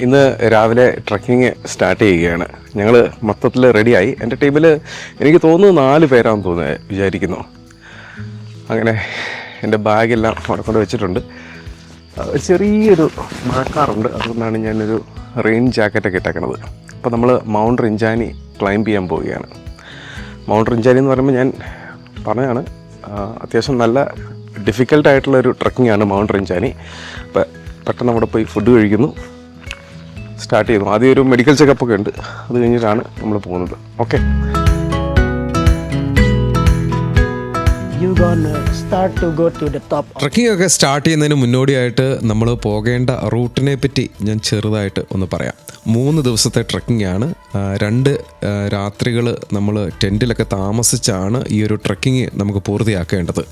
ഇന്ന് രാവിലെ trekking start ചെയ്യുകയാണ്. ഞങ്ങൾ മൊത്തത്തിൽ റെഡിയായി. എൻ്റെ ടീമിൽ എനിക്ക് തോന്നുന്നു 4 പേരാണെന്ന് തോന്നുന്നത്, വിചാരിക്കുന്നു. അങ്ങനെ എൻ്റെ ബാഗെല്ലാം അവിടെ കൊണ്ട് വെച്ചിട്ടുണ്ട്. ചെറിയൊരു മഴക്കാറുണ്ട്, അതുകൊണ്ടാണ് ഞാനൊരു റെയിൻ ജാക്കറ്റൊക്കെ ഇട്ടേക്കണത്. അപ്പോൾ നമ്മൾ മൗണ്ട് റിഞ്ചാനി ക്ലൈംബ് ചെയ്യാൻ പോവുകയാണ്. മൗണ്ട് റിഞ്ചാനി എന്ന് പറയുമ്പോൾ ഞാൻ പറഞ്ഞതാണ്, അത്യാവശ്യം നല്ല ഡിഫിക്കൽട്ടായിട്ടുള്ളൊരു ട്രക്കിങ്ങാണ് മൗണ്ട് റിഞ്ചാനി. അപ്പോൾ പെട്ടെന്ന് അവിടെ പോയി ഫുഡ് കഴിക്കുന്നു, സ്റ്റാർട്ട് ചെയ്യുന്നു. ആദ്യം ഒരു മെഡിക്കൽ ചെക്കപ്പൊക്കെ ഉണ്ട്, അത് കഴിഞ്ഞിട്ടാണ് നമ്മൾ പോകുന്നത്. ഓക്കെ, ട്രക്കിംഗ് ഒക്കെ സ്റ്റാർട്ട് ചെയ്യുന്നതിന് മുന്നോടിയായിട്ട് നമ്മൾ പോകേണ്ട റൂട്ടിനെ പറ്റി ഞാൻ ചെറുതായിട്ട് ഒന്ന് പറയാം. 3 ദിവസത്തെ ട്രക്കിംഗ് ആണ്. 2 രാത്രികൾ നമ്മൾ ടെൻറ്റിലൊക്കെ താമസിച്ചാണ് ഈ ഒരു ട്രക്കിംഗ് നമുക്ക് പൂർത്തിയാക്കേണ്ടത്.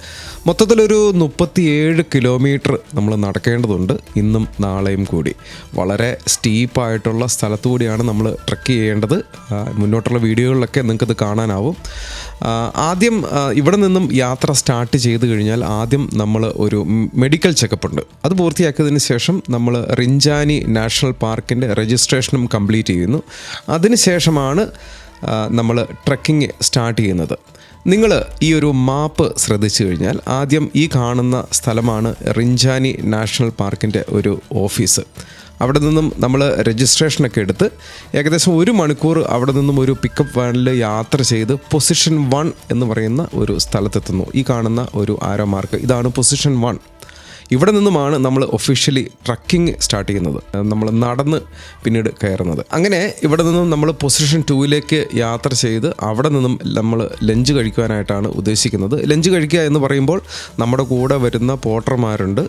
മൊത്തത്തിലൊരു 37 കിലോമീറ്റർ നമ്മൾ നടക്കേണ്ടതുണ്ട്, ഇന്നും നാളെയും കൂടി. വളരെ സ്റ്റീപ്പായിട്ടുള്ള സ്ഥലത്തുകൂടിയാണ് നമ്മൾ ട്രക്ക് ചെയ്യേണ്ടത്. മുന്നോട്ടുള്ള വീഡിയോകളിലൊക്കെ നിങ്ങൾക്കത് കാണാനാവും. ആദ്യം ഇവിടെ നിന്നും യാത്ര സ്റ്റാർട്ട് ചെയ്ത് കഴിഞ്ഞാൽ ആദ്യം നമ്മൾ ഒരു മെഡിക്കൽ ചെക്കപ്പ് ഉണ്ട്. അത് പൂർത്തിയാക്കിയതിന് ശേഷം നമ്മൾ റിഞ്ചാനി നാഷണൽ പാർക്കിൻ്റെ രജിസ്ട്രേഷനും കംപ്ലീറ്റ് ചെയ്യുന്നു. അതിനുശേഷമാണ് നമ്മൾ ട്രക്കിംഗ് സ്റ്റാർട്ട് ചെയ്യുന്നത്. നിങ്ങൾ ഈ ഒരു മാപ്പ് ശ്രദ്ധിച്ചു കഴിഞ്ഞാൽ ആദ്യം ഈ കാണുന്ന സ്ഥലമാണ് റിഞ്ചാനി നാഷണൽ പാർക്കിൻ്റെ ഒരു ഓഫീസ്. അവിടെ നിന്നും നമ്മൾ രജിസ്ട്രേഷനൊക്കെ എടുത്ത് ഏകദേശം 1 മണിക്കൂർ അവിടെ നിന്നും ഒരു പിക്കപ്പ് വാനിൽ യാത്ര ചെയ്ത് പൊസിഷൻ 1 എന്ന് പറയുന്ന ഒരു സ്ഥലത്തെത്തുന്നു. ഈ കാണുന്ന ഒരു ആരോ മാർക്ക്, ഇതാണ് പൊസിഷൻ 1. ഇവിടെ നിന്നുമാണ് നമ്മൾ ഒഫീഷ്യലി ട്രക്കിംഗ് സ്റ്റാർട്ട് ചെയ്യുന്നത്, നമ്മൾ നടന്ന് പിന്നീട് കയറുന്നത്. അങ്ങനെ ഇവിടെ നിന്നും നമ്മൾ പൊസിഷൻ 2ലേക്ക് യാത്ര ചെയ്ത് അവിടെ നിന്നും നമ്മൾ ലഞ്ച് കഴിക്കുവാനായിട്ടാണ് ഉദ്ദേശിക്കുന്നത്. ലഞ്ച് കഴിക്കുക എന്ന് പറയുമ്പോൾ നമ്മുടെ കൂടെ വരുന്ന പോർട്ടർമാരുണ്ട്.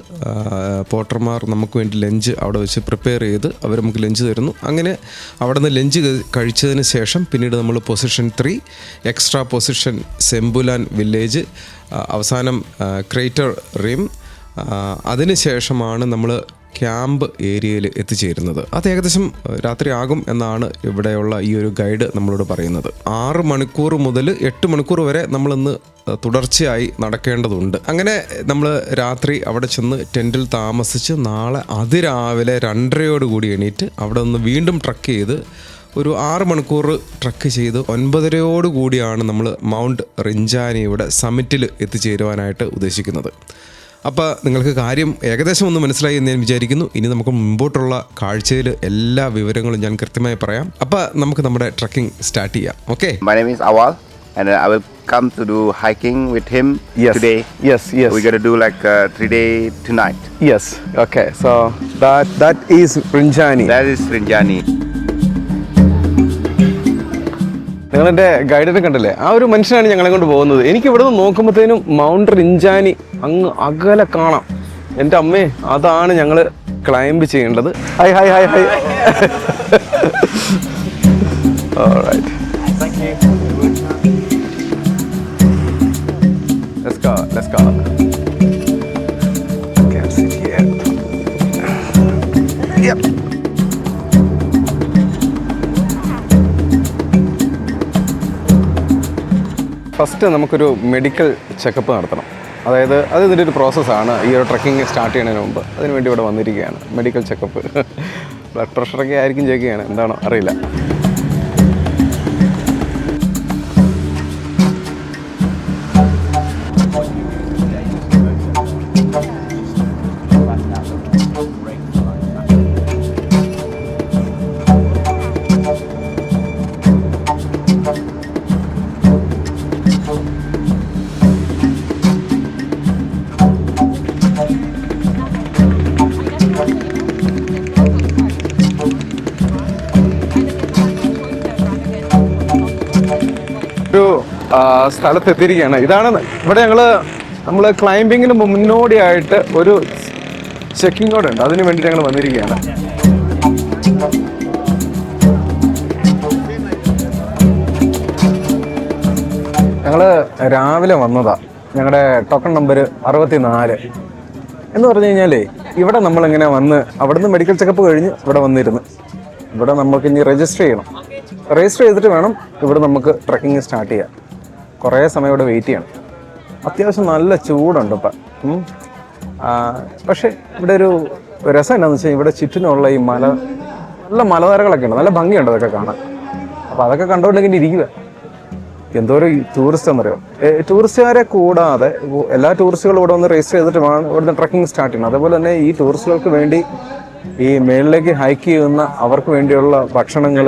പോർട്ടർമാർ നമുക്ക് വേണ്ടി ലഞ്ച് അവിടെ വെച്ച് പ്രിപ്പയർ ചെയ്ത് അവർ നമുക്ക് ലഞ്ച് തരുന്നു. അങ്ങനെ അവിടെ നിന്ന് ലഞ്ച് കഴിച്ചതിന് ശേഷം പിന്നീട് നമ്മൾ പൊസിഷൻ 3, എക്സ്ട്രാ പൊസിഷൻ സെമ്പുലാൻ വില്ലേജ്, അവസാനം ക്രേറ്റർ റിം, അതിനുശേഷമാണ് നമ്മൾ ക്യാമ്പ് ഏരിയയിൽ എത്തിച്ചേരുന്നത്. അത് ഏകദേശം രാത്രിയാകും എന്നാണ് ഇവിടെയുള്ള ഈ ഒരു ഗൈഡ് നമ്മളോട് പറയുന്നത്. 6 മണിക്കൂർ മുതൽ 8 മണിക്കൂർ വരെ നമ്മളിന്ന് തുടർച്ചയായി നടക്കേണ്ടതുണ്ട്. അങ്ങനെ നമ്മൾ രാത്രി അവിടെ ചെന്ന് ടെൻറ്റിൽ താമസിച്ച് നാളെ അതിരാവിലെ 2:30 എണീറ്റ് അവിടെ നിന്ന് വീണ്ടും ട്രക്ക് ചെയ്ത് ഒരു 6 മണിക്കൂർ ട്രക്ക് ചെയ്ത് 9:30 നമ്മൾ മൗണ്ട് റിഞ്ചാനിയുടെ സമ്മിറ്റിൽ എത്തിച്ചേരുവാനായിട്ട് ഉദ്ദേശിക്കുന്നത്. അപ്പോൾ നിങ്ങൾക്ക് കാര്യം ഏകദേശം ഒന്ന് മനസ്സിലായി എന്ന് ഞാൻ വിചാരിക്കുന്നു. ഇനി നമുക്ക് മുമ്പോട്ടുള്ള കാഴ്ചയിൽ എല്ലാ വിവരങ്ങളും ഞാൻ കൃത്യമായി പറയാം. അപ്പോൾ നമുക്ക് നമ്മുടെ ട്രക്കിംഗ് സ്റ്റാർട്ട് ചെയ്യാം. Okay, My name is Awal and I will come to do hiking with him today. Yes. We're going to do like 3-day 2 night. Yes, okay. So that is Rinjani. That is Rinjani. നിങ്ങളെൻ്റെ ഗൈഡിനെ കണ്ടില്ലേ? ആ ഒരു മനുഷ്യനാണ് ഞങ്ങളെ കൊണ്ട് പോകുന്നത്. എനിക്ക് ഇവിടെ നിന്ന് നോക്കുമ്പോഴത്തേനും മൗണ്ട് റിഞ്ചാനി അങ്ങ് അകലെ കാണാം. എൻ്റെ അമ്മേ, അതാണ് ഞങ്ങൾ ക്ലൈംബ് ചെയ്യേണ്ടത്. Hi hi hi hi. Alright. Thank you. Let's go. Okay, sit here. Yep. First നമുക്കൊരു മെഡിക്കൽ ചെക്കപ്പ് നടത്തണം. അതായത് അത് ഇതിൻ്റെ ഒരു പ്രോസസ്സാണ്. ഈ ഒരു ട്രക്കിംഗ് സ്റ്റാർട്ട് ചെയ്യുന്നതിന് മുമ്പ് അതിനുവേണ്ടി ഇവിടെ വന്നിരിക്കുകയാണ്. മെഡിക്കൽ ചെക്കപ്പ്, ബ്ലഡ് പ്രഷറൊക്കെ ആയിരിക്കും ചെക്ക് ചെയ്യണം, എന്താണോ അറിയില്ല. ഒരു സ്ഥലത്തെത്തിയിരിക്കുകയാണ്. ഇതാണ് ഇവിടെ നമ്മൾ ക്ലൈംബിങ്ങിന് മുന്നോടിയായിട്ട് ഒരു ചെക്കിംഗ് കൂടെ ഉണ്ട്, അതിന് വേണ്ടി ഞങ്ങൾ വന്നിരിക്കുകയാണ്. ഞങ്ങൾ രാവിലെ വന്നതാ. ഞങ്ങളുടെ ടോക്കൺ നമ്പർ 64 എന്ന് പറഞ്ഞു കഴിഞ്ഞാലേ, ഇവിടെ നമ്മളിങ്ങനെ വന്ന് അവിടുന്ന് മെഡിക്കൽ ചെക്കപ്പ് കഴിഞ്ഞ് ഇവിടെ വന്നിരുന്ന് ഇവിടെ നമുക്ക് ഇനി രജിസ്റ്റർ ചെയ്യണം. രജിസ്റ്റർ ചെയ്തിട്ട് വേണം ഇവിടെ നമുക്ക് ട്രക്കിങ് സ്റ്റാർട്ട് ചെയ്യാം. കുറേ സമയം ഇവിടെ വെയിറ്റ് ചെയ്യണം. അത്യാവശ്യം നല്ല ചൂടുണ്ട് ഇപ്പം. പക്ഷേ ഇവിടെ ഒരു രസം എന്താണെന്ന് വെച്ചാൽ ഇവിടെ ചുറ്റിനുള്ള ഈ നല്ല മലനിരകളൊക്കെ ഉണ്ട്, നല്ല ഭംഗിയുണ്ട് അതൊക്കെ കാണാൻ. അപ്പോൾ അതൊക്കെ കണ്ടുകൊണ്ടിങ്ങനെ ഇരിക്കുക. എന്തോരം ടൂറിസ്റ്റ് എന്നറിയോ, ടൂറിസ്റ്റുകാരെ കൂടാതെ എല്ലാ ടൂറിസ്റ്റുകളും ഇവിടെ വന്ന് രജിസ്റ്റർ ചെയ്തിട്ട് വേണം ഇവിടുന്ന് ട്രക്കിംഗ് സ്റ്റാർട്ട് ചെയ്യണം. അതേപോലെ തന്നെ ഈ ടൂറിസ്റ്റുകൾക്ക് വേണ്ടി ഈ മേളിലേക്ക് ഹൈക്ക് ചെയ്യുന്ന അവർക്ക് വേണ്ടിയുള്ള ഭക്ഷണങ്ങൾ,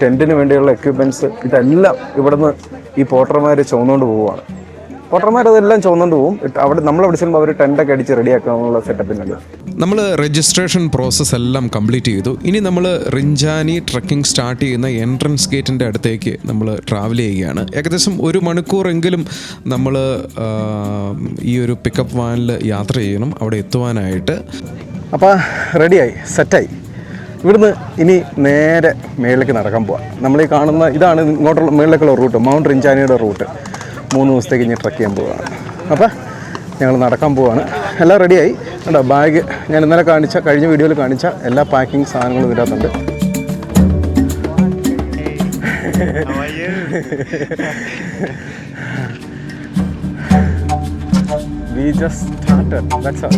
ടെൻറ്റിന് വേണ്ടിയുള്ള എക്യുപ്മെൻറ്റ്സ്, ഇതെല്ലാം ഇവിടുന്ന് ഈ പോട്ടർമാർ ചുമന്നുകൊണ്ട് പോവുകയാണ്. പോട്ടർമാർ അതെല്ലാം ചുമന്നുകൊണ്ട് പോകും. അവിടെ നമ്മളവിടെ ചെല്ലുമ്പോൾ അവർ ടെൻറ്റൊക്കെ അടിച്ച് റെഡിയാക്കാനുള്ള സെറ്റപ്പിനുണ്ട്. നമ്മൾ രജിസ്ട്രേഷൻ പ്രോസസ്സ് എല്ലാം കംപ്ലീറ്റ് ചെയ്തു. ഇനി നമ്മൾ റിഞ്ചാനി ട്രക്കിംഗ് സ്റ്റാർട്ട് ചെയ്യുന്ന എൻട്രൻസ് ഗേറ്റിൻ്റെ അടുത്തേക്ക് നമ്മൾ ട്രാവൽ ചെയ്യുകയാണ്. ഏകദേശം 1 മണിക്കൂറെങ്കിലും നമ്മൾ ഈ ഒരു പിക്കപ്പ് വാനിൽ യാത്ര ചെയ്യണം അവിടെ എത്തുവാനായിട്ട്. അപ്പോൾ റെഡിയായി, സെറ്റായി. ഇവിടുന്ന് ഇനി നേരെ മേളിലേക്ക് നടക്കാൻ പോവാം. നമ്മളീ കാണുന്ന ഇതാണ് ഇങ്ങോട്ടുള്ള മേളിലേക്കുള്ള റൂട്ട്, മൗണ്ട് റിഞ്ചാനിയുടെ റൂട്ട്. 3 ദിവസത്തേക്ക് ഇനി ട്രക്ക് ചെയ്യാൻ പോവുകയാണ്. അപ്പോൾ ഞങ്ങൾ നടക്കാൻ പോവുകയാണ്. എല്ലാം റെഡിയായി. കണ്ടോ ബാഗ് ഞാൻ ഇന്നലെ കഴിഞ്ഞ വീഡിയോയിൽ കാണിച്ച എല്ലാ പാക്കിംഗ് സാധനങ്ങളും ഇതിനകത്തുണ്ട്. We just started. That's all.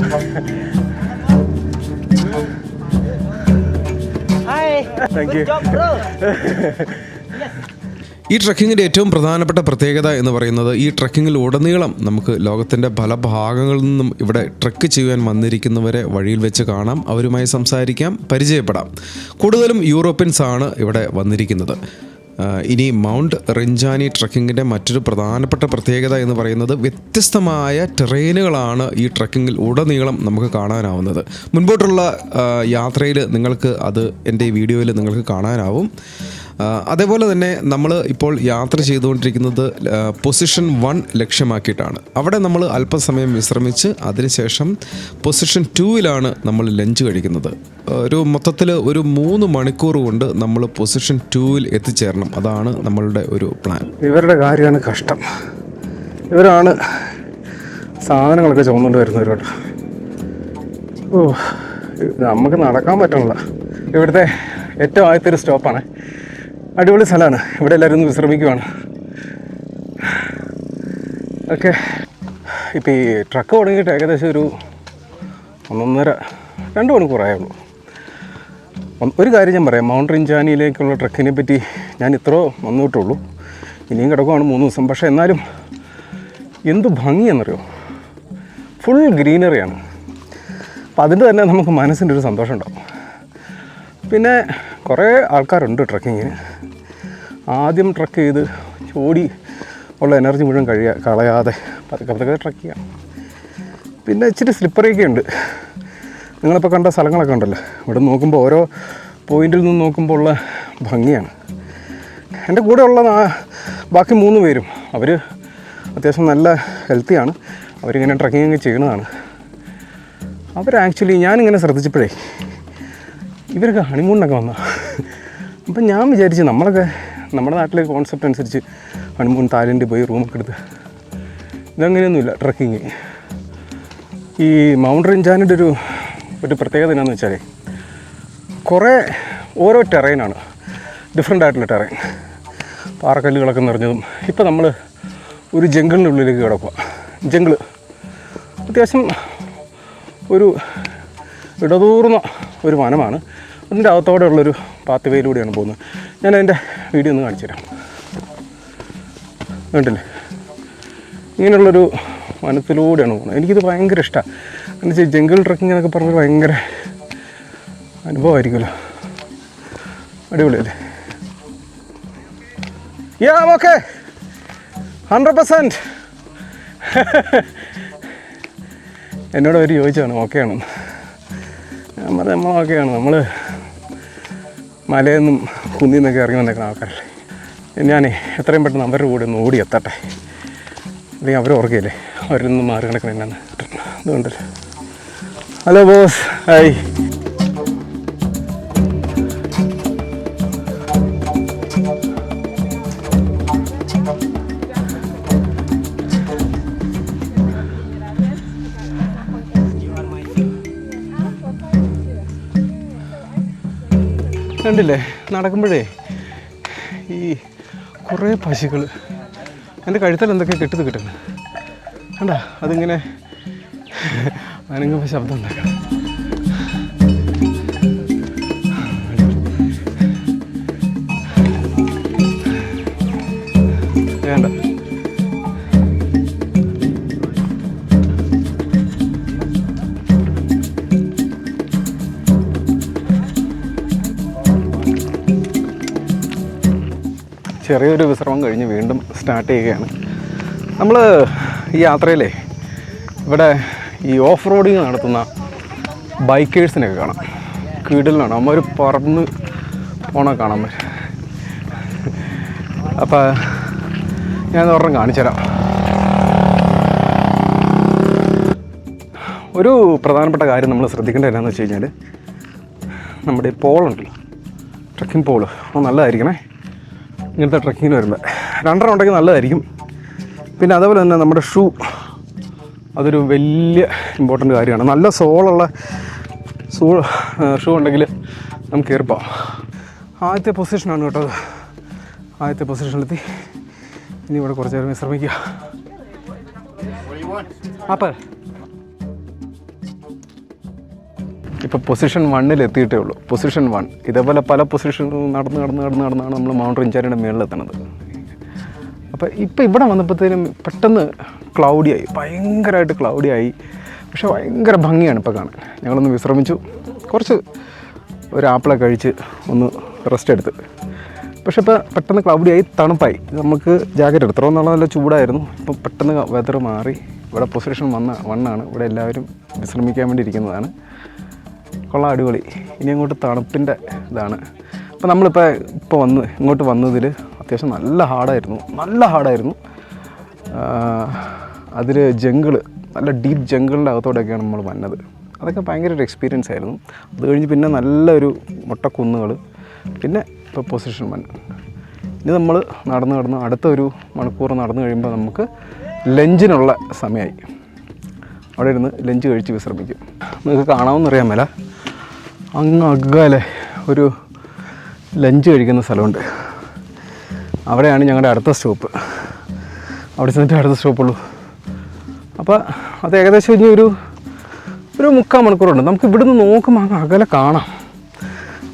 Hi. Thank Good you. job, bro. ഈ ട്രക്കിങ്ങിൻ്റെ ഏറ്റവും പ്രധാനപ്പെട്ട പ്രത്യേകത എന്ന് പറയുന്നത് ഈ ട്രക്കിങ്ങിൽ ഉടനീളം നമുക്ക് ലോകത്തിൻ്റെ പല ഭാഗങ്ങളിൽ നിന്നും ഇവിടെ ട്രക്ക് ചെയ്യാൻ വന്നിരിക്കുന്നവരെ വഴിയിൽ വെച്ച് കാണാം, അവരുമായി സംസാരിക്കാം, പരിചയപ്പെടാം. കൂടുതലും യൂറോപ്യൻസ് ആണ് ഇവിടെ വന്നിരിക്കുന്നത്. ഇനി മൗണ്ട് റിഞ്ചാനി ട്രക്കിങ്ങിൻ്റെ മറ്റൊരു പ്രധാനപ്പെട്ട പ്രത്യേകത എന്ന് പറയുന്നത് വ്യത്യസ്തമായ ടെറേനുകളാണ് ഈ ട്രക്കിങ്ങിൽ ഉടനീളം നമുക്ക് കാണാനാവുന്നത്. മുൻപോട്ടുള്ള യാത്രയിൽ നിങ്ങൾക്ക് അത് എൻ്റെ ഈ വീഡിയോയിൽ നിങ്ങൾക്ക് കാണാനാവും. അതേപോലെ തന്നെ നമ്മൾ ഇപ്പോൾ യാത്ര ചെയ്തുകൊണ്ടിരിക്കുന്നത് പൊസിഷൻ 1 ലക്ഷ്യമാക്കിയിട്ടാണ്. അവിടെ നമ്മൾ അല്പസമയം വിശ്രമിച്ച് അതിനുശേഷം പൊസിഷൻ 2-ലാണ് നമ്മൾ ലഞ്ച് കഴിക്കുന്നത്. മൊത്തത്തിൽ ഒരു 3 മണിക്കൂർ കൊണ്ട് നമ്മൾ പൊസിഷൻ 2-ൽ എത്തിച്ചേരണം. അതാണ് നമ്മളുടെ ഒരു പ്ലാൻ. ഇവരുടെ കാര്യമാണ് കഷ്ടം. ഇവരാണ് സാധനങ്ങളൊക്കെ ചുമന്നുകൊണ്ട് വരുന്നവരോട്ട്. നമുക്ക് നടക്കാൻ പറ്റണില്ല. ഇവിടുത്തെ ഏറ്റവും ആദ്യത്തെ ഒരു സ്റ്റോപ്പാണ്. അടിപൊളി സ്ഥലമാണ്. ഇവിടെ എല്ലാവരും ഒന്ന് വിശ്രമിക്കുവാണ്. ഓക്കെ, ഇപ്പോൾ ഈ ട്രക്ക് തുടങ്ങിയിട്ട് ഏകദേശം ഒരു 1.5-2 മണിക്കൂറായുള്ളൂ. ഒരു കാര്യം ഞാൻ പറയാം, മൗണ്ട് റിഞ്ചാനിയിലേക്കുള്ള ട്രക്കിനെ പറ്റി ഞാൻ ഇത്രയോ വന്നിട്ടുള്ളൂ. ഇനിയും കിടക്കുവാണ് 3 ദിവസം. പക്ഷേ എന്നാലും എന്ത് ഭംഗിയെന്നറിയോ, ഫുൾ ഗ്രീനറിയാണ്. അപ്പം അതിൻ്റെ തന്നെ നമുക്ക് മനസ്സിൻ്റെ ഒരു സന്തോഷം ഉണ്ടാകും. പിന്നെ കുറേ ആൾക്കാരുണ്ട് ട്രക്കിങ്ങിന്. ആദ്യം ട്രക്ക് ചെയ്ത് ഓടി ഉള്ള എനർജി മുഴുവൻ കളയാതെ പതുക്കെ ട്രക്ക് ചെയ്യാം. പിന്നെ ഇച്ചിരി സ്ലിപ്പറിയൊക്കെ ഉണ്ട്. നിങ്ങളിപ്പോൾ കണ്ട സ്ഥലങ്ങളൊക്കെ ഉണ്ടല്ലോ, ഇവിടെ നോക്കുമ്പോൾ ഓരോ പോയിന്റിൽ നിന്ന് നോക്കുമ്പോൾ ഉള്ള ഭംഗിയാണ്. എൻ്റെ കൂടെ ഉള്ള ബാക്കി 3 പേരും അവർ അത്യാവശ്യം നല്ല ഹെൽത്തിയാണ്. അവരിങ്ങനെ ട്രക്കിങ് ചെയ്യണതാണ്. ആക്ച്വലി ഞാനിങ്ങനെ ശ്രദ്ധിച്ചപ്പോഴേ ഇവരൊക്കെ ഹണിമൂണിനൊക്കെ വന്ന. അപ്പം ഞാൻ വിചാരിച്ചു നമ്മുടെ നാട്ടിലെ കോൺസെപ്റ്റ് അനുസരിച്ച് ഹണിമൂൺ തായ്ലൻഡിൽ പോയി റൂമൊക്കെ എടുത്ത്, ഇതങ്ങനെയൊന്നുമില്ല. ട്രക്കിങ് ഈ മൗണ്ട് റിഞ്ചാനിൻ്റെ ഒരു പ്രത്യേകത എന്നാന്ന് വെച്ചാൽ ഓരോ ടെറൈനാണ്, ഡിഫറെൻ്റ് ആയിട്ടുള്ള ടെറൈൻ. പാറക്കല്ലുകളൊക്കെ നിറഞ്ഞതും. ഇപ്പം നമ്മൾ ഒരു ജംഗിളിനുള്ളിലേക്ക് കിടക്കുക. ജംഗിള് അത്യാവശ്യം ഒരു ഇടതൂർന്ന ഒരു വനമാണ്. അതിൻ്റെ അകത്തോടെ ഉള്ളൊരു പാത്തുവേയിലൂടെയാണ് പോകുന്നത്. ഞാൻ അതിൻ്റെ വീഡിയോ ഒന്ന് കാണിച്ചു തരാം. കണ്ടില്ലേ, ഇങ്ങനെയുള്ളൊരു വനത്തിലൂടെയാണ് പോകുന്നത്. എനിക്കിത് ഭയങ്കര ഇഷ്ടമാണ്. എന്ന് വെച്ചാൽ ജംഗിൾ ട്രക്കിംഗ് എന്നൊക്കെ പറഞ്ഞാൽ ഭയങ്കര അനുഭവമായിരിക്കുമല്ലോ. അടിപൊളിയല്ലേ? ഓക്കെ, 100%. എന്നോട് അവർ ചോദിച്ചാണ് ഓക്കെയാണെന്ന്. ഞാൻ പറഞ്ഞത് നമ്മൾ ഓക്കെയാണ്. നമ്മൾ മലയിൽ നിന്നും കുന്നിൽ നിന്നൊക്കെ ഇറങ്ങി വന്നേക്കുന്ന ആൾക്കാരല്ലേ. ഞാനേ എത്രയും പെട്ടെന്ന് അവരുടെ കൂടെ ഒന്ന് ഓടി എത്തട്ടെ. അല്ലെങ്കിൽ അവർ ഓർക്കുകയല്ലേ, അവരിൽ നിന്ന് മാറി കിടക്കണം എന്നാണ്. അതുകൊണ്ടല്ലേ. Hello boss, hi. കണ്ടില്ലേ, നടക്കുമ്പോഴേ ഈ കുറേ പശുക്കൾ എൻ്റെ കഴുത്തിൽ എന്തൊക്കെ കിട്ടുന്നത് കണ്ടാ, അതിങ്ങനെ അനങ്ങുമ്പോൾ ശബ്ദം ഉണ്ടാക്കണം. ചെറിയൊരു വിശ്രമം കഴിഞ്ഞ് വീണ്ടും സ്റ്റാർട്ട് ചെയ്യുകയാണ്. നമ്മൾ ഈ യാത്രയിലെ ഇവിടെ ഈ ഓഫ് റോഡിങ് നടത്തുന്ന ബൈക്കേഴ്സിനൊക്കെ കാണാം. കീടിലാണ് അമ്മ പറന്ന് പോണ കാണാൻ പറ്റും. അപ്പോൾ ഞാൻ ഒരെണ്ണം കാണിച്ചു തരാം. ഒരു പ്രധാനപ്പെട്ട കാര്യം നമ്മൾ ശ്രദ്ധിക്കേണ്ടത് എന്താണെന്ന് വെച്ച് കഴിഞ്ഞാൽ നമ്മുടെ പോളുണ്ടല്ലോ, ട്രക്കിംഗ് പോള് അത് നല്ലതായിരിക്കണേ ഇങ്ങനത്തെ ട്രക്കിങ്ങിന് വരുമ്പോൾ. 2 ഉണ്ടെങ്കിൽ നല്ലതായിരിക്കും. പിന്നെ അതേപോലെ തന്നെ നമ്മുടെ ഷൂ, അതൊരു വലിയ ഇമ്പോർട്ടൻ്റ് കാര്യമാണ്. നല്ല സോളുള്ള ഷൂ ഉണ്ടെങ്കിൽ നമുക്ക് കയറിപ്പോവാം. ആദ്യത്തെ പൊസിഷനാണ് കേട്ടോ അത്. ആദ്യത്തെ പൊസിഷനിലെത്തി. ഇനി ഇവിടെ കുറച്ച് നേരം വിശ്രമിക്കുക. അപ്പോൾ ഇപ്പോൾ പൊസിഷൻ 1 എത്തിയിട്ടേ ഉള്ളൂ. പൊസിഷൻ 1 ഇതേപോലെ പല പൊസിഷനിൽ നടന്നാണ് നമ്മൾ മൗണ്ട് റിഞ്ചാനിയുടെ മുകളിലെത്തണത്. അപ്പോൾ ഇപ്പോൾ ഇവിടെ വന്നപ്പോഴത്തേനും പെട്ടെന്ന് ക്ലൗഡിയായി, ഭയങ്കരമായിട്ട് ക്ലൗഡിയായി. പക്ഷേ ഭയങ്കര ഭംഗിയാണ് ഇപ്പോൾ കാണാൻ. ഞങ്ങളൊന്ന് വിശ്രമിച്ചു, കുറച്ച് ഒരു ആപ്പിളൊക്കെ കഴിച്ച് ഒന്ന് റെസ്റ്റ് എടുത്ത്. പക്ഷെ ഇപ്പോൾ പെട്ടെന്ന് ക്ലൗഡിയായി, തണുപ്പായി. നമുക്ക് ജാക്കറ്റ് എടുത്തോ എന്നുള്ള നല്ല ചൂടായിരുന്നു. ഇപ്പോൾ പെട്ടെന്ന് വെതർ മാറി. ഇവിടെ പൊസിഷൻ 1 ആണ്. ഇവിടെ എല്ലാവരും വിശ്രമിക്കാൻ വേണ്ടി ഇരിക്കുന്നതാണ്. കൊള്ളാം, അടിപൊളി. ഇനി അങ്ങോട്ട് തണുപ്പിൻ്റെ ഇതാണ്. അപ്പോൾ നമ്മളിപ്പോൾ ഇങ്ങോട്ട് വന്നതിൽ അത്യാവശ്യം നല്ല ഹാർഡായിരുന്നു. അതിൽ നല്ല ഡീപ്പ് ജംഗിളിൻ്റെ അകത്തോടെയൊക്കെയാണ് നമ്മൾ വന്നത്. അതൊക്കെ ഭയങ്കര ഒരു എക്സ്പീരിയൻസ് ആയിരുന്നു. അത് കഴിഞ്ഞ് പിന്നെ നല്ലൊരു മൊട്ടക്കുന്നുകൾ, പിന്നെ ഇപ്പോൾ പൊസിഷൻ 1. ഇനി നമ്മൾ നടന്ന് അടുത്തൊരു മണിക്കൂർ നടന്നു കഴിയുമ്പോൾ നമുക്ക് ലഞ്ചിനുള്ള സമയമായി. അവിടെ ഇരുന്ന് ലഞ്ച് കഴിച്ച് വിശ്രമിക്കും. നിങ്ങൾക്ക് കാണാമെന്നറിയാൻ മേല അങ്ങ് അഗ്ഗാലെ ഒരു ലഞ്ച് കഴിക്കുന്ന സ്ഥലമുണ്ട്. അവിടെയാണ് ഞങ്ങളുടെ അടുത്ത സ്റ്റോപ്പ്. അവിടെ ചെന്നിട്ട് അടുത്ത സ്റ്റോപ്പുള്ളൂ. അപ്പോൾ അത് ഏകദേശം ഇനി ഒരു 3/4 മണിക്കൂറുണ്ട്. നമുക്ക് ഇവിടുന്ന് നോക്കുമ്പോൾ അങ്ങ് അകലെ കാണാം.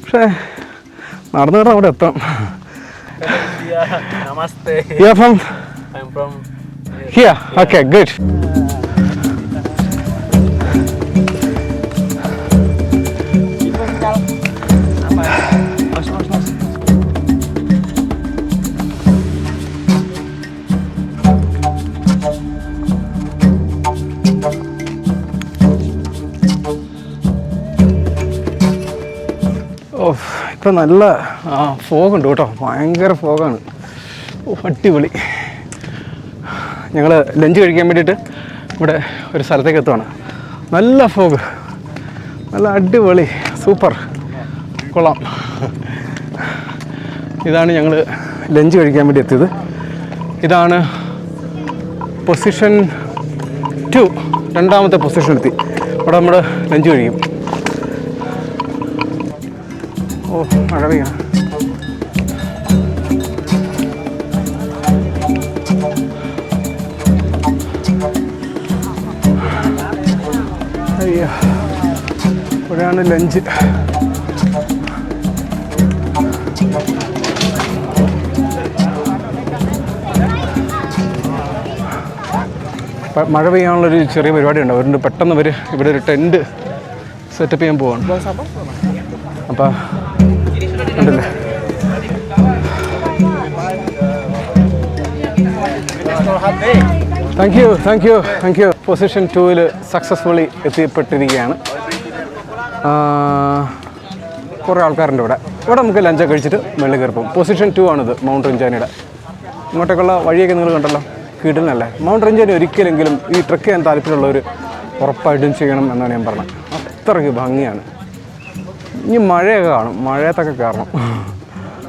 പക്ഷേ നടന്ന് അവിടെ എത്താം. Namaste. I'm from here. Okay, good. ഇപ്പം നല്ല ഫോഗുണ്ട് കേട്ടോ, ഭയങ്കര ഫോഗാണ്. അടിപൊളി. ഞങ്ങൾ ലഞ്ച് കഴിക്കാൻ വേണ്ടിയിട്ട് ഇവിടെ ഒരു സ്ഥലത്തേക്ക് എത്തുവാണ്. നല്ല ഫോഗ്, നല്ല അടിപൊളി, സൂപ്പർ, കൊള്ളാം. ഇതാണ് ഞങ്ങൾ ലഞ്ച് കഴിക്കാൻ വേണ്ടി എത്തിയത്. ഇതാണ് പൊസിഷൻ 2, 2ാമത്തെ പൊസിഷനെത്തി. ഇവിടെ നമ്മൾ ലഞ്ച് കഴിക്കും. ഓ, മഴ പെയ്യണം. അയ്യോ, ഇവിടെയാണ് ലഞ്ച്. മഴ പെയ്യാനുള്ളൊരു ചെറിയ പരിപാടി ഉണ്ട്. അവരുണ്ട്, പെട്ടെന്ന് ഇവിടെ ഒരു ടെൻറ്റ് സെറ്റപ്പ് ചെയ്യാൻ പോവാണ്. അപ്പോൾ ഉണ്ടല്ലേ, താങ്ക് യു. പൊസിഷൻ 2-ൽ സക്സസ്ഫുള്ളി എത്തിപ്പെട്ടിരിക്കുകയാണ്. കുറേ ആൾക്കാരുണ്ട് ഇവിടെ നമുക്ക് ലഞ്ചൊക്കെ കഴിച്ചിട്ട് വെള്ളം കയറി പോകും. പൊസിഷൻ 2 ആണിത്, മൗണ്ട് റിഞ്ചാനിയുടെ. ഇങ്ങോട്ടേക്കുള്ള വഴിയൊക്കെ നിങ്ങൾ കണ്ടല്ലോ, കിടന്നല്ലേ. മൗണ്ട് റിഞ്ചാനി ഒരിക്കലെങ്കിലും ഈ ട്രക്ക് ചെയ്യാൻ താല്പര്യമുള്ളവർ ഉറപ്പായിട്ടും ചെയ്യണം എന്നാണ് ഞാൻ പറഞ്ഞത്. അത്രയ്ക്ക് ഭംഗിയാണ്. ഇനി മഴയൊക്കെ കാണും, മഴയത്തൊക്കെ കയറണം.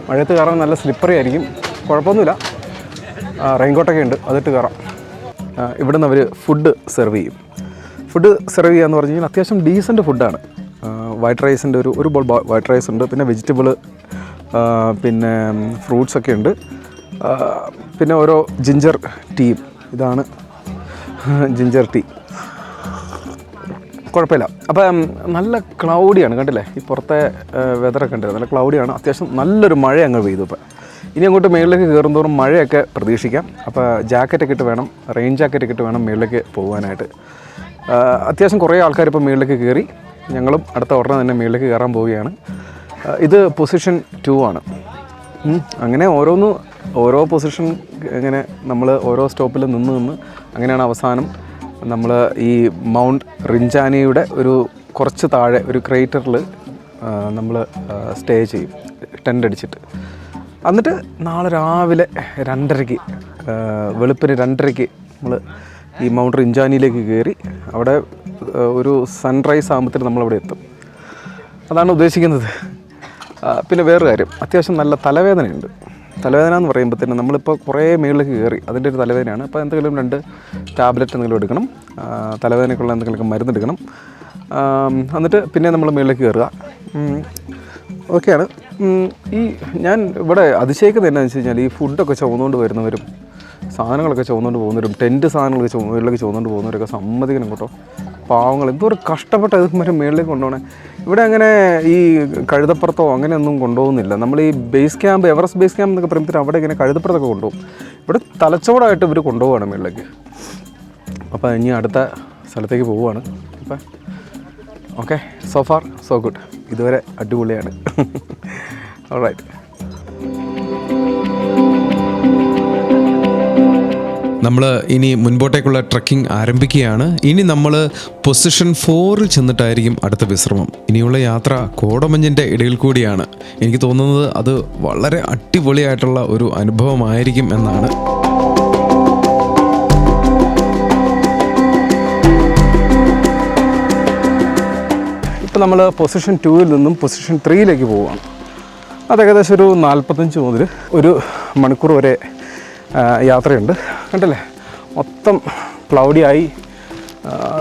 മഴയത്ത് കയറാൻ നല്ല സ്ലിപ്പറി ആയിരിക്കും, കുഴപ്പമൊന്നുമില്ല. റെയിൻകോട്ടൊക്കെ ഉണ്ട്, അതിട്ട് കയറാം. ഇവിടെ നിന്ന് അവർ ഫുഡ് സെർവ് ചെയ്യും. ഫുഡ് സെർവ് ചെയ്യുക എന്ന് പറഞ്ഞു കഴിഞ്ഞാൽ അത്യാവശ്യം ഡീസൻറ്റ് ഫുഡാണ്. വൈറ്റ് റൈസിൻ്റെ ഒരു ബോൾ വൈറ്റ് റൈസ് ഉണ്ട്, പിന്നെ വെജിറ്റബിൾ, പിന്നെ ഫ്രൂട്ട്സൊക്കെ ഉണ്ട്, പിന്നെ ഓരോ ജിഞ്ചർ ടീയും. ഇതാണ് ജിഞ്ചർ ടീ, കുഴപ്പമില്ല. അപ്പം നല്ല ക്ലൗഡിയാണ്, കണ്ടില്ലേ ഈ പുറത്തെ വെതറൊക്കെ ഉണ്ട്, നല്ല ക്ലൗഡിയാണ്. അത്യാവശ്യം നല്ലൊരു മഴ അങ്ങ് പെയ്തു. ഇപ്പം ഇനി അങ്ങോട്ട് മുകളിലേക്ക് കയറുന്തോറും മഴയൊക്കെ പ്രതീക്ഷിക്കാം. അപ്പോൾ ജാക്കറ്റൊക്കെ ഇട്ട് വേണം, റെയിൻ ജാക്കറ്റൊക്കെ ഇട്ട് വേണം മുകളിലേക്ക് പോകാനായിട്ട്. അത്യാവശ്യം കുറേ ആൾക്കാർ ഇപ്പോൾ മുകളിലേക്ക് കയറി. ഞങ്ങളും അടുത്ത ഉടനെ തന്നെ മുകളിലേക്ക് കയറാൻ പോവുകയാണ്. ഇത് പൊസിഷൻ 2 ആണ്. അങ്ങനെ ഓരോന്ന് ഓരോ പൊസിഷൻ ഇങ്ങനെ നമ്മൾ ഓരോ സ്റ്റോപ്പിൽ നിന്ന് അങ്ങനെയാണ് അവസാനം നമ്മൾ ഈ മൗണ്ട് റിഞ്ചാനിയുടെ ഒരു കുറച്ച് താഴെ ഒരു ക്രേറ്ററിൽ നമ്മൾ സ്റ്റേ ചെയ്യും, ടെൻ്റ് അടിച്ചിട്ട്. എന്നിട്ട് നാളെ രാവിലെ 2:30 വെളുപ്പിന് 2:30 നമ്മൾ ഈ മൗണ്ട് റിഞ്ചാനിയിലേക്ക് കയറി അവിടെ ഒരു സൺറൈസ് ആകുമ്പോഴത്തേന് നമ്മളവിടെ എത്തും. അതാണ് ഉദ്ദേശിക്കുന്നത്. പിന്നെ വേറൊരു കാര്യം, അത്യാവശ്യം നല്ല തലവേദനയുണ്ട്. തലവേദന എന്ന് പറയുമ്പോഴത്തേനും നമ്മളിപ്പോൾ കുറേ മുകളിലേക്ക് കയറി, അതിൻ്റെ ഒരു തലവേദനയാണ്. അപ്പോൾ എന്തെങ്കിലും 2 ടാബ്ലറ്റ് എന്തെങ്കിലും എടുക്കണം, തലവേദനയ്ക്കുള്ള എന്തെങ്കിലും മരുന്നെടുക്കണം. എന്നിട്ട് പിന്നെ നമ്മൾ മുകളിലേക്ക് കയറുക. ഓക്കെയാണ്. ഈ ഞാൻ ഇവിടെ അതിശയിക്കുന്നത് എന്നാന്ന് വെച്ച് കഴിഞ്ഞാൽ ഈ ഫുഡൊക്കെ ചുമന്നുകൊണ്ട് വരുന്നവരും സാധനങ്ങളൊക്കെ ചുമന്നുകൊണ്ട് പോകുന്നവരും ടെൻറ്റ് സാധനങ്ങളൊക്കെ മുകളിലേക്ക് ചുമന്നുകൊണ്ട് പോകുന്നവരൊക്കെ സമ്മതിക്കണം കേട്ടോ. പാവങ്ങൾ എന്തോരം കഷ്ടപ്പെട്ട ഇത് മറ്റേ മുകളിലേക്ക് കൊണ്ടുപോകണേ. ഇവിടെ അങ്ങനെ ഈ കഴുതപ്പുറത്തോ അങ്ങനെയൊന്നും കൊണ്ടുപോകുന്നില്ല. നമ്മൾ ഈ base camp, Everest base camp എന്നൊക്കെ പറയുമ്പോഴത്തേന് അവിടെ ഇങ്ങനെ കഴുതപ്പുറത്തൊക്കെ കൊണ്ടുപോകും. ഇവിടെ തലച്ചോറായിട്ട് ഇവർ കൊണ്ടുപോവാണ് മുകളിലേക്ക്. അപ്പോൾ ഇനി അടുത്ത സ്ഥലത്തേക്ക് പോവുകയാണ്. അപ്പം okay, so far so good. ഇതുവരെ അടിപൊളിയാണ്. ഓൾറൈറ്റ്. നമ്മൾ ഇനി മുൻപോട്ടേക്കുള്ള ട്രക്കിംഗ് ആരംഭിക്കുകയാണ്. ഇനി നമ്മൾ പൊസിഷൻ 4 ചെന്നിട്ടായിരിക്കും അടുത്ത വിശ്രമം. ഇനിയുള്ള യാത്ര കോടമഞ്ഞിൻ്റെ ഇടയിൽ കൂടിയാണ്. എനിക്ക് തോന്നുന്നത് അത് വളരെ അടിപൊളിയായിട്ടുള്ള ഒരു അനുഭവമായിരിക്കും എന്നാണ്. ഇപ്പോൾ നമ്മൾ പൊസിഷൻ 2-ൽ നിന്നും പൊസിഷൻ 3-ലേക്ക് പോവുകയാണ്. അത് ഏകദേശം ഒരു 45 മുതൽ 1 മണിക്കൂർ വരെ യാത്രയുണ്ട്. കണ്ടല്ലേ, മൊത്തം ക്ലൗഡിയായി.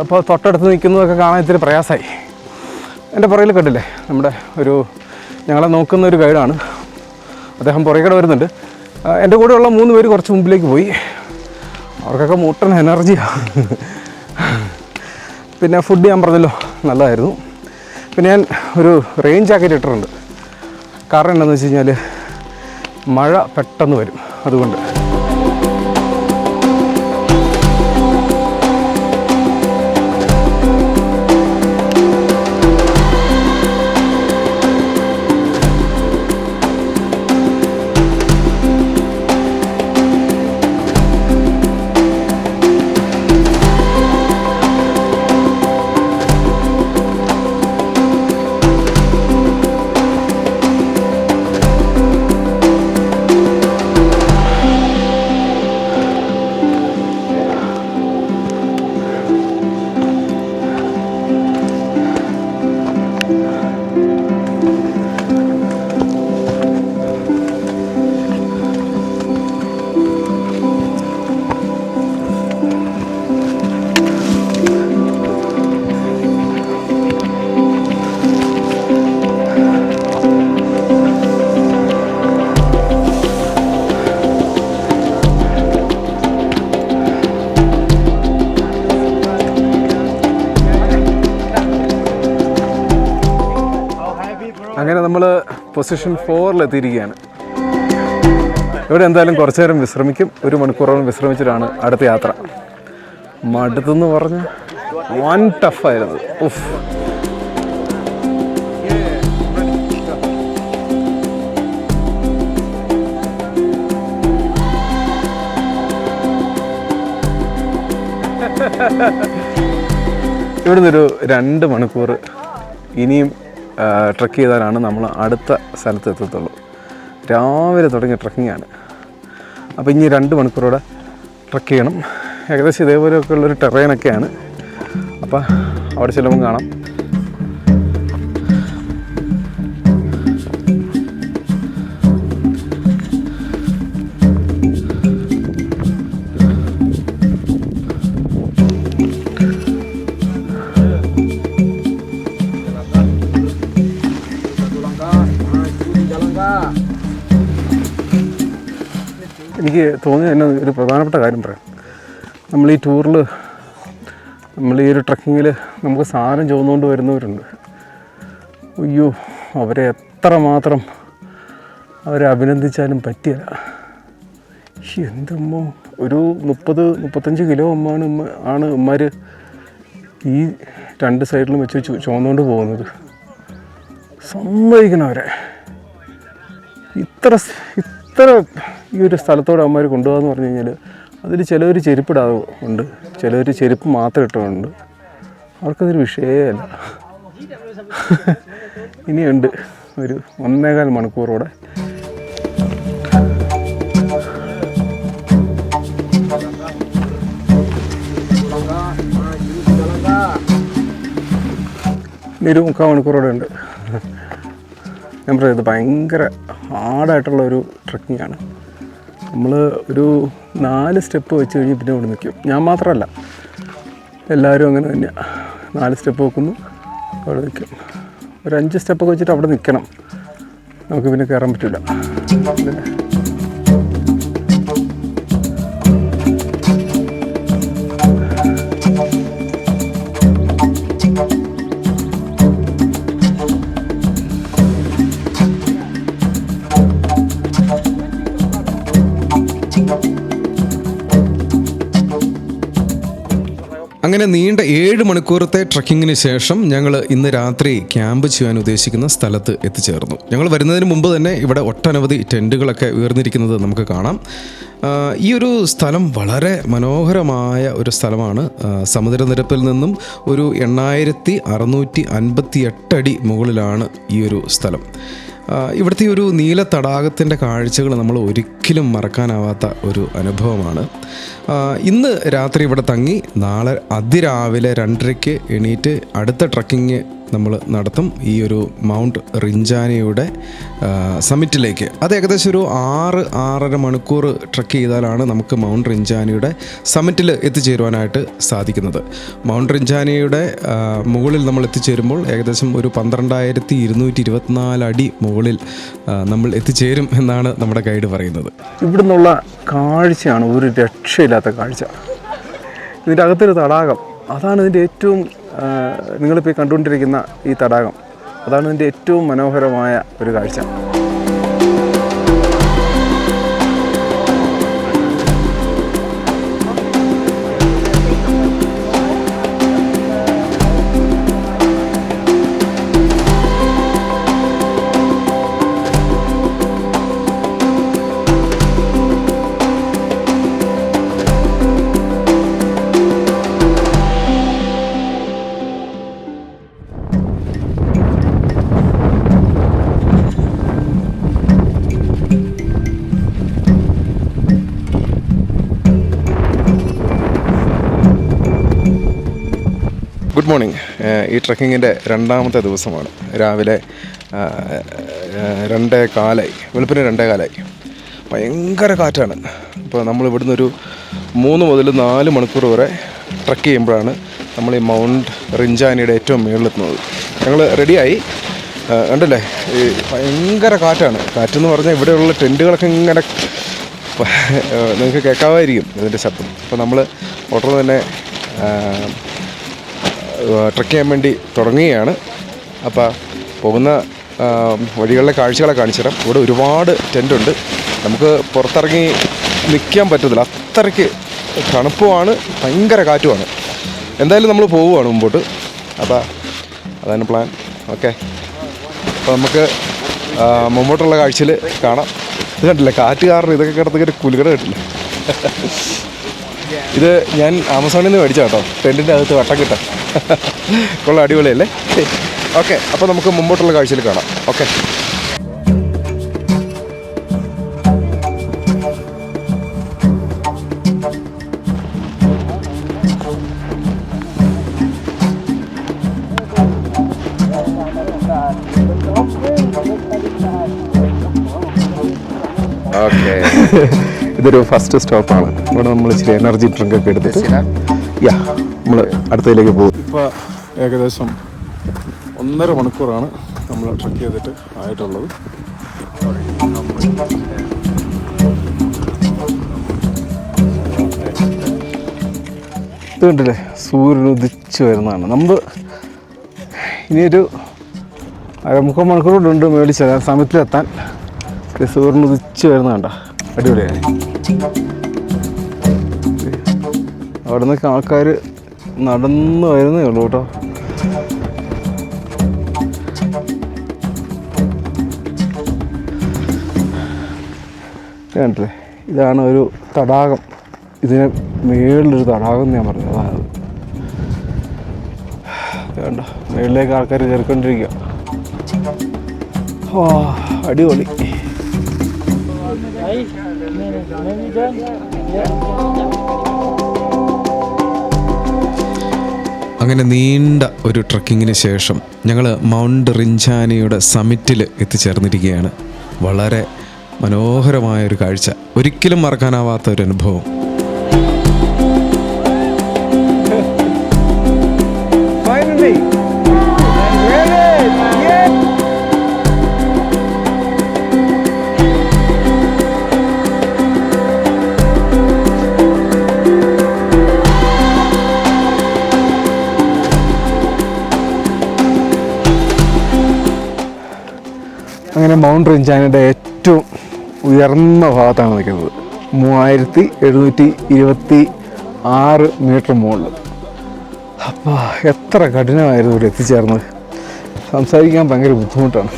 അപ്പോൾ തൊട്ടടുത്ത് നിൽക്കുന്നതൊക്കെ കാണാൻ ഇത്തിരി പ്രയാസമായി. എൻ്റെ പുറകിൽ കണ്ടില്ലേ, നമ്മുടെ ഞങ്ങളെ നോക്കുന്ന ഒരു ഗൈഡാണ്. അദ്ദേഹം പുറകെ വരുന്നുണ്ട്. എൻ്റെ കൂടെയുള്ള 3 പേര് കുറച്ച് മുമ്പിലേക്ക് പോയി. അവർക്കൊക്കെ മുട്ടൻ എനർജിയാണ്. പിന്നെ ഫുഡ് ഞാൻ പറഞ്ഞല്ലോ നല്ലതായിരുന്നു. പിന്നെ ഞാൻ ഒരു റെയിൻ ജാക്കറ്റ് ഇട്ടിട്ടുണ്ട്. കാരണം എന്താണെന്ന് വെച്ച് കഴിഞ്ഞാൽ മഴ പെട്ടെന്ന് വരും, അതുകൊണ്ട്. അങ്ങനെ നമ്മൾ പൊസിഷൻ 4-ലെത്തിയിരിക്കുകയാണ്. ഇവിടെ എന്തായാലും കുറച്ച് നേരം വിശ്രമിക്കും. 1 മണിക്കൂറോളം വിശ്രമിച്ചിട്ടാണ് അടുത്ത യാത്ര. മടുത്തെന്ന് പറഞ്ഞാൽ വൻ ടഫായിരുന്നു. ഉഫ്. ഇവിടുന്നൊരു 2 മണിക്കൂർ ഇനിയും ട്രക്ക് ചെയ്താലാണ് നമ്മൾ അടുത്ത സ്ഥലത്ത് എത്തത്തുള്ളൂ. രാവിലെ തുടങ്ങിയ ട്രക്കിങ്ങാണ്. അപ്പോൾ ഇനി 2 മണിക്കൂറോടെ ട്രക്ക് ചെയ്യണം. ഏകദേശം ഇതേപോലെയൊക്കെ ഉള്ളൊരു ടെറൈനൊക്കെയാണ്. അപ്പോൾ അവിടെ ചെല്ലുമ്പോൾ കാണാം. എനിക്ക് തോന്നിയ തന്നെ ഒരു പ്രധാനപ്പെട്ട കാര്യം പറയാം. നമ്മൾ ഈ ടൂറിൽ, നമ്മൾ ഈ ഒരു ട്രക്കിങ്ങിൽ നമുക്ക് സാധനം ചുവന്നുകൊണ്ട് വരുന്നവരുണ്ട്. അയ്യോ, അവരെ എത്രമാത്രം അവരെ അഭിനന്ദിച്ചാലും പറ്റിയല്ല. എന്തമ്മോ, ഒരു 30-35 കിലോ ആണ് ഉമ്മാർ ഈ 2 സൈഡിലും വെച്ച് ചുവന്നുകൊണ്ട് പോകുന്നത്. സമ്മതിക്കണം അവരെ. ഇത്ര ഈ ഒരു സ്ഥലത്തോടെ അവന്മാർ കൊണ്ടുപോകാന്ന് പറഞ്ഞു കഴിഞ്ഞാൽ അതിൽ ചിലവർ ചെരുപ്പിടാതെ ഉണ്ട്, ചിലവർ ചെരുപ്പ് മാത്രം ഇട്ടുകൊണ്ട്. അവർക്കതൊരു വിഷയമല്ല. ഇനിയുണ്ട് ഒരു 1.25 മണിക്കൂറോടെ. ഇനി ഒരു 3/4 മണിക്കൂറോടെ ഉണ്ട്. ഞാൻ പറയുന്നത് ഭയങ്കര ഹാർഡായിട്ടുള്ള ഒരു ട്രക്കിങ്ങാണ്. നമ്മൾ ഒരു 4 സ്റ്റെപ്പ് വെച്ച് കഴിഞ്ഞ് പിന്നെ ഇവിടെ നിൽക്കും. ഞാൻ മാത്രമല്ല, എല്ലാവരും അങ്ങനെ തന്നെയാണ്. 4 സ്റ്റെപ്പ് വെക്കുന്നു, അവിടെ നിൽക്കും. ഒരു 5 സ്റ്റെപ്പൊക്കെ വെച്ചിട്ട് അവിടെ നിൽക്കണം. നമുക്ക് പിന്നെ കയറാൻ പറ്റില്ല. അങ്ങനെ നീണ്ട 7 മണിക്കൂറത്തെ ട്രക്കിങ്ങിന് ശേഷം ഞങ്ങൾ ഇന്ന് രാത്രി ക്യാമ്പ് ചെയ്യാൻ ഉദ്ദേശിക്കുന്ന സ്ഥലത്ത് എത്തിച്ചേർന്നു. ഞങ്ങൾ വരുന്നതിന് മുമ്പ് തന്നെ ഇവിടെ ഒട്ടനവധി ടെൻറ്റുകളൊക്കെ ഉയർന്നിരിക്കുന്നത് നമുക്ക് കാണാം. ഈ ഒരു സ്ഥലം വളരെ മനോഹരമായ ഒരു സ്ഥലമാണ്. സമുദ്രനിരപ്പിൽ നിന്നും ഒരു 8658 അടി മുകളിലാണ് ഈ ഒരു സ്ഥലം. ഇവിടുത്തെ ഒരു നീല തടാകത്തിൻ്റെ കാഴ്ചകൾ നമ്മൾ ഒരിക്കലും മറക്കാനാവാത്ത ഒരു അനുഭവമാണ്. ഇന്ന് രാത്രി ഇവിടെ തങ്ങി നാളെ അതിരാവിലെ 2:30 എണീറ്റ് അടുത്ത ട്രക്കിങ് നമ്മൾ നടത്തും ഈ ഒരു മൗണ്ട് റിഞ്ചാനിയുടെ സമ്മിറ്റിലേക്ക്. അത് ഏകദേശം ഒരു 6-6.5 മണിക്കൂർ ട്രക്ക് ചെയ്താലാണ് നമുക്ക് മൗണ്ട് റിഞ്ചാനിയുടെ സമ്മിറ്റിൽ എത്തിച്ചേരുവാനായിട്ട് സാധിക്കുന്നത്. മൗണ്ട് റിഞ്ചാനിയുടെ മുകളിൽ നമ്മൾ എത്തിച്ചേരുമ്പോൾ ഏകദേശം ഒരു 12,224 അടി മുകളിൽ നമ്മൾ എത്തിച്ചേരും എന്നാണ് നമ്മുടെ ഗൈഡ് പറയുന്നത്. ഇവിടെ നിന്നുള്ള കാഴ്ചയാണ് ഒരു രക്ഷയില്ലാത്ത കാഴ്ച. ഇതിൻ്റെ അകത്തൊരു തടാകം, അതാണ് ഇതിൻ്റെ ഏറ്റവും, നിങ്ങളിപ്പോൾ കണ്ടുകൊണ്ടിരിക്കുന്ന ഈ തടാകം, അതാണ് ഇതിൻ്റെ ഏറ്റവും മനോഹരമായ ഒരു കാഴ്ച. Good morning. ഈ ട്രക്കിങ്ങിൻ്റെ 2ാമത്തെ ദിവസമാണ്. രാവിലെ 2:15 വെളുപ്പിന് 2:15. ഭയങ്കര കാറ്റാണ്. അപ്പോൾ നമ്മൾ ഇവിടുന്ന് ഒരു 3 മുതൽ 4 മണിക്കൂർ വരെ ട്രക്ക് ചെയ്യുമ്പോഴാണ് നമ്മൾ ഈ മൗണ്ട് റിഞ്ചാനിയുടെ ഏറ്റവും മുകളിലെത്തുന്നത്. ഞങ്ങൾ റെഡിയായി, കണ്ടല്ലേ ഈ ഭയങ്കര കാറ്റാണ്. കാറ്റെന്ന് പറഞ്ഞാൽ ഇവിടെയുള്ള ടെൻറ്റുകളൊക്കെ ഇങ്ങനെ നിങ്ങൾക്ക് കേൾക്കാമായിരിക്കും ഇതിൻ്റെ ശബ്ദം. അപ്പോൾ നമ്മൾ ഉടനെ തന്നെ ട്രക്ക് ചെയ്യാൻ വേണ്ടി തുടങ്ങുകയാണ്. അപ്പോൾ പോകുന്ന വഴികളിലെ കാഴ്ചകളെ കാണിച്ചു തരാം. ഇവിടെ ഒരുപാട് ടെൻറ്റുണ്ട്. നമുക്ക് പുറത്തിറങ്ങി നിൽക്കാൻ പറ്റത്തില്ല, അത്രയ്ക്ക് തണുപ്പുമാണ്, ഭയങ്കര കാറ്റുമാണ്. എന്തായാലും നമ്മൾ പോവുകയാണ് മുമ്പോട്ട്. അപ്പോൾ അതാണ് പ്ലാൻ. ഓക്കെ, അപ്പോൾ നമുക്ക് മുമ്പോട്ടുള്ള കാഴ്ചയിൽ കാണാം. ഇത് കണ്ടില്ലേ, കാറ്റ് കാരണം ഇതൊക്കെ കിടന്നിട്ട് കുലുകട കിട്ടില്ല. ഇത് ഞാൻ ആമസോണിൽ നിന്ന് മേടിച്ച കേട്ടോ, ടെൻറ്റിൻ്റെ അകത്ത് വട്ടം കിട്ടാം. കൊള്ള അടിപൊളിയല്ലേ? ഓക്കെ, അപ്പോൾ നമുക്ക് മുമ്പോട്ടുള്ള കാഴ്ചയിൽ കാണാം. Okay, okay. ഇതൊരു ഫസ്റ്റ് സ്റ്റോപ്പാണ്. ഇവിടെ നമ്മൾ ഇച്ചിരി എനർജി ഡ്രിങ്ക് ഒക്കെ എടുത്തിട്ട് നമ്മൾ അടുത്തതിലേക്ക് പോകും. ഇപ്പോൾ ഏകദേശം 1.5 മണിക്കൂറാണ് നമ്മൾ ട്രക്ക് ചെയ്തിട്ട് ആയിട്ടുള്ളത്. ഇത് കണ്ടില്ലേ, സൂര്യൻ ഉദിച്ച് വരുന്നതാണ്. നമ്മൾ ഇനിയൊരു 3/4 മണിക്കൂറുണ്ട് മേടിച്ച സമയത്തിലെത്താൻ. സൂര്യൻ ഉദിച്ച് വരുന്ന കണ്ട അടിപൊളിയായി. അവിടെ നിന്നൊക്കെ ആൾക്കാർ നടന്നു വരുന്നേ ഉള്ളൂ കേട്ടോ. കണ്ടില്ലേ, ഇതാണ് ഒരു തടാകം. ഇതിന് മുകളിലൊരു തടാകം എന്ന് ഞാൻ പറഞ്ഞു. അതാണ് വേണ്ട, മുകളിലേക്ക് ആൾക്കാർ കയറിക്കൊണ്ടിരിക്കുക. ഓ അടിപൊളി. അങ്ങനെ നീണ്ട ഒരു ട്രക്കിങ്ങിന് ശേഷം ഞങ്ങൾ മൗണ്ട് റിഞ്ചാനിയുടെ സമ്മിറ്റിൽ എത്തിച്ചേർന്നിരിക്കുകയാണ്. വളരെ മനോഹരമായൊരു കാഴ്ച, ഒരിക്കലും മറക്കാനാവാത്ത ഒരു അനുഭവം. അങ്ങനെ മൗണ്ട് റിഞ്ചാനിയുടെ ഏറ്റവും ഉയർന്ന ഭാഗത്താണ് നിൽക്കുന്നത്. 3726 മീറ്റർ മുകളിൽ. അപ്പോൾ എത്ര കഠിനമായിരുന്നു ഇവിടെ എത്തിച്ചേർന്നത്. സംസാരിക്കാൻ ഭയങ്കര ബുദ്ധിമുട്ടാണ്.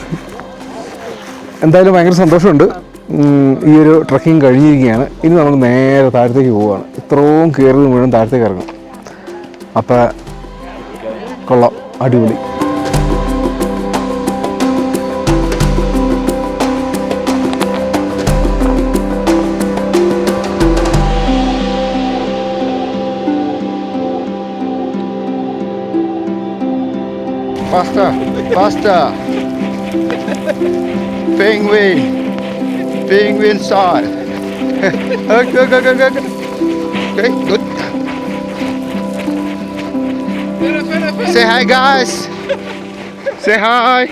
എന്തായാലും ഭയങ്കര സന്തോഷമുണ്ട്. ഈ ഒരു ട്രക്കിംഗ് കഴിഞ്ഞിരിക്കുകയാണ്. ഇനി നമ്മൾ നേരെ താഴത്തേക്ക് പോവുകയാണ്. ഇത്രയും കയറുന്നത് മുഴുവൻ താഴത്തേക്ക് ഇറങ്ങും. അപ്പോൾ കൊള്ളാം, അടിപൊളി. Faster, faster. Penguin shot. Okay, good. Say hi, guys. Say hi.